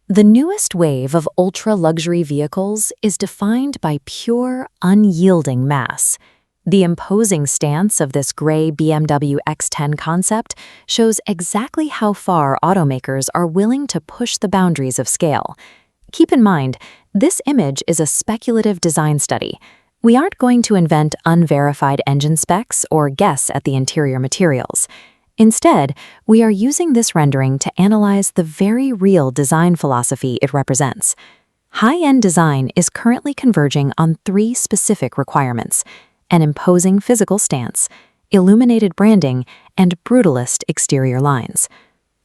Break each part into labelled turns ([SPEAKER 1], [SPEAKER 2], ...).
[SPEAKER 1] The newest wave of ultra-luxury vehicles is defined by pure, unyielding mass. The imposing stance of this gray BMW X10 Concept shows exactly how far automakers are willing to push the boundaries of scale. Keep in mind, this image is a speculative design study. We aren't going to invent unverified engine specs or guess at the interior materials. Instead, we are using this rendering to analyze the very real design philosophy it represents. High-end design is currently converging on three specific requirements: an imposing physical stance, illuminated branding, and brutalist exterior lines.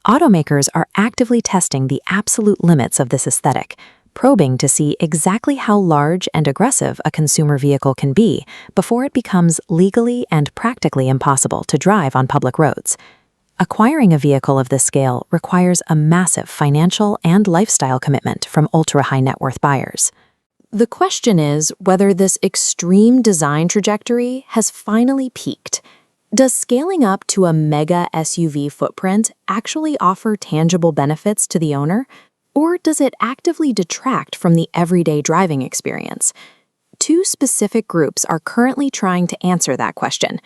[SPEAKER 1] Automakers are actively testing the absolute limits of this aesthetic, probing to see exactly how large and aggressive a consumer vehicle can be before it becomes legally and practically impossible to drive on public roads. Acquiring a vehicle of this scale requires a massive financial and lifestyle commitment from ultra-high net worth buyers. The question is whether this extreme design trajectory has finally peaked. Does scaling up to a mega SUV footprint actually offer tangible benefits to the owner? Or does it actively detract from the everyday driving experience? Two specific groups are currently trying to answer that question: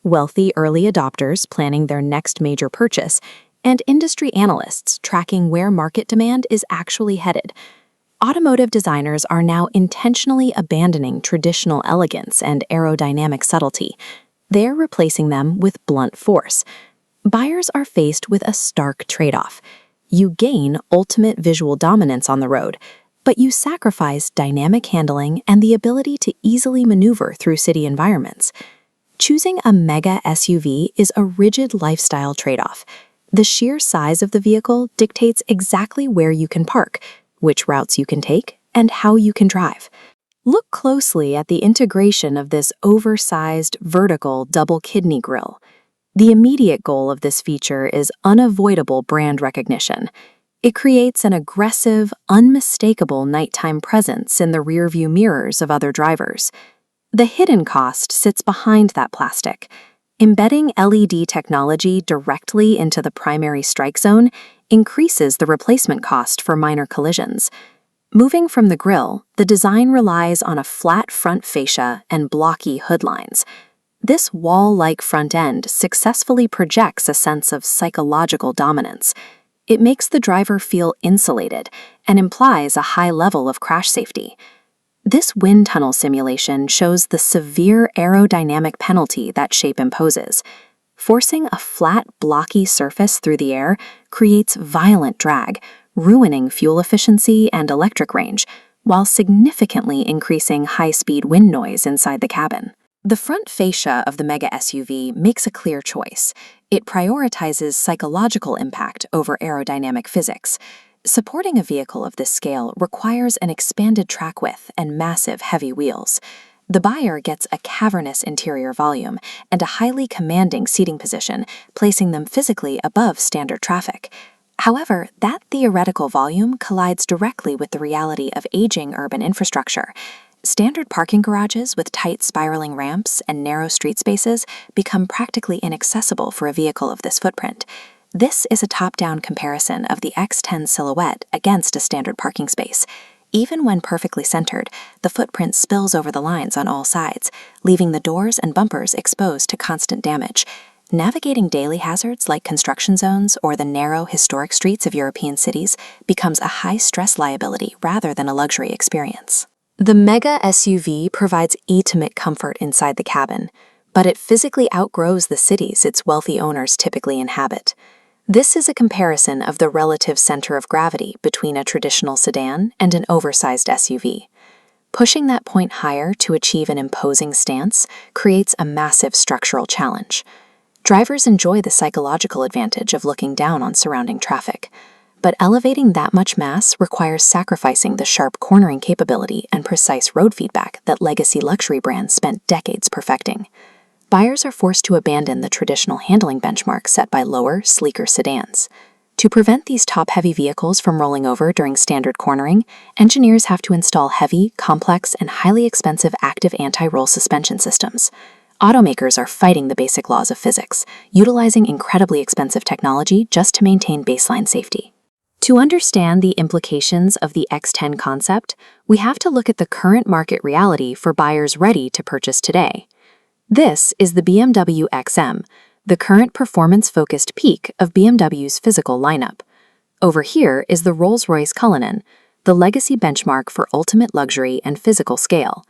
[SPEAKER 1] wealthy early adopters planning their next major purchase, and industry analysts tracking where market demand is actually headed. Automotive designers are now intentionally abandoning traditional elegance and aerodynamic subtlety. They're replacing them with blunt force. Buyers are faced with a stark trade-off. You gain ultimate visual dominance on the road, but you sacrifice dynamic handling and the ability to easily maneuver through city environments. Choosing a mega SUV is a rigid lifestyle trade-off. The sheer size of the vehicle dictates exactly where you can park, which routes you can take, and how you can drive. Look closely at the integration of this oversized, vertical double kidney grille. The immediate goal of this feature is unavoidable brand recognition. It creates an aggressive, unmistakable nighttime presence in the rearview mirrors of other drivers. The hidden cost sits behind that plastic. Embedding LED technology directly into the primary strike zone increases the replacement cost for minor collisions. Moving from the grille, the design relies on a flat front fascia and blocky hood lines. This wall-like front end successfully projects a sense of psychological dominance. It makes the driver feel insulated and implies a high level of crash safety. This wind tunnel simulation shows the severe aerodynamic penalty that shape imposes. Forcing a flat, blocky surface through the air creates violent drag, ruining fuel efficiency and electric range, while significantly increasing high-speed wind noise inside the cabin. The front fascia of the mega SUV makes a clear choice. It prioritizes psychological impact over aerodynamic physics. Supporting a vehicle of this scale requires an expanded track width and massive heavy wheels. The buyer gets a cavernous interior volume and a highly commanding seating position, placing them physically above standard traffic. However, that theoretical volume collides directly with the reality of aging urban infrastructure. Standard parking garages with tight spiraling ramps and narrow street spaces become practically inaccessible for a vehicle of this footprint. This is a top-down comparison of the X10 silhouette against a standard parking space. Even when perfectly centered, the footprint spills over the lines on all sides, leaving the doors and bumpers exposed to constant damage. Navigating daily hazards like construction zones or the narrow, historic streets of European cities becomes a high-stress liability rather than a luxury experience. The mega SUV provides intimate comfort inside the cabin, but it physically outgrows the cities its wealthy owners typically inhabit. This is a comparison of the relative center of gravity between a traditional sedan and an oversized SUV. Pushing that point higher to achieve an imposing stance creates a massive structural challenge. Drivers enjoy the psychological advantage of looking down on surrounding traffic, but elevating that much mass requires sacrificing the sharp cornering capability and precise road feedback that legacy luxury brands spent decades perfecting. Buyers are forced to abandon the traditional handling benchmark set by lower, sleeker sedans. To prevent these top-heavy vehicles from rolling over during standard cornering, engineers have to install heavy, complex, and highly expensive active anti-roll suspension systems. Automakers are fighting the basic laws of physics, utilizing incredibly expensive technology just to maintain baseline safety. To understand the implications of the X10 concept, we have to look at the current market reality for buyers ready to purchase today. This is the BMW XM, the current performance-focused peak of BMW's physical lineup. Over here is the Rolls-Royce Cullinan, the legacy benchmark for ultimate luxury and physical scale.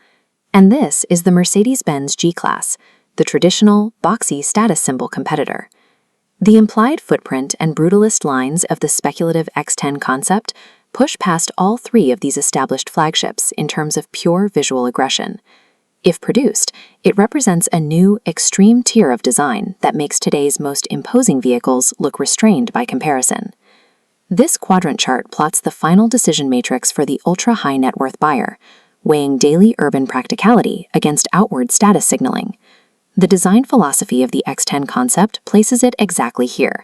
[SPEAKER 1] And this is the Mercedes-Benz G-Class, the traditional, boxy status symbol competitor. The implied footprint and brutalist lines of the speculative X10 concept push past all three of these established flagships in terms of pure visual aggression. If produced, it represents a new, extreme tier of design that makes today's most imposing vehicles look restrained by comparison. This quadrant chart plots the final decision matrix for the ultra-high net worth buyer, weighing daily urban practicality against outward status signaling. The design philosophy of the X10 concept places it exactly here: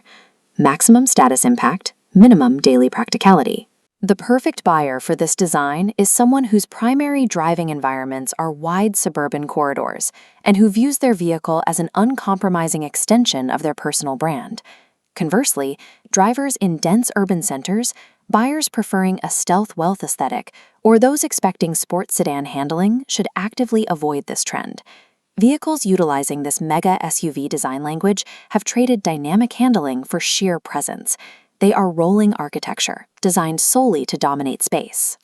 [SPEAKER 1] maximum status impact, minimum daily practicality. The perfect buyer for this design is someone whose primary driving environments are wide suburban corridors and who views their vehicle as an uncompromising extension of their personal brand. Conversely, drivers in dense urban centers, buyers preferring a stealth wealth aesthetic, or those expecting sports sedan handling should actively avoid this trend. Vehicles utilizing this mega SUV design language have traded dynamic handling for sheer presence. They are rolling architecture, designed solely to dominate space.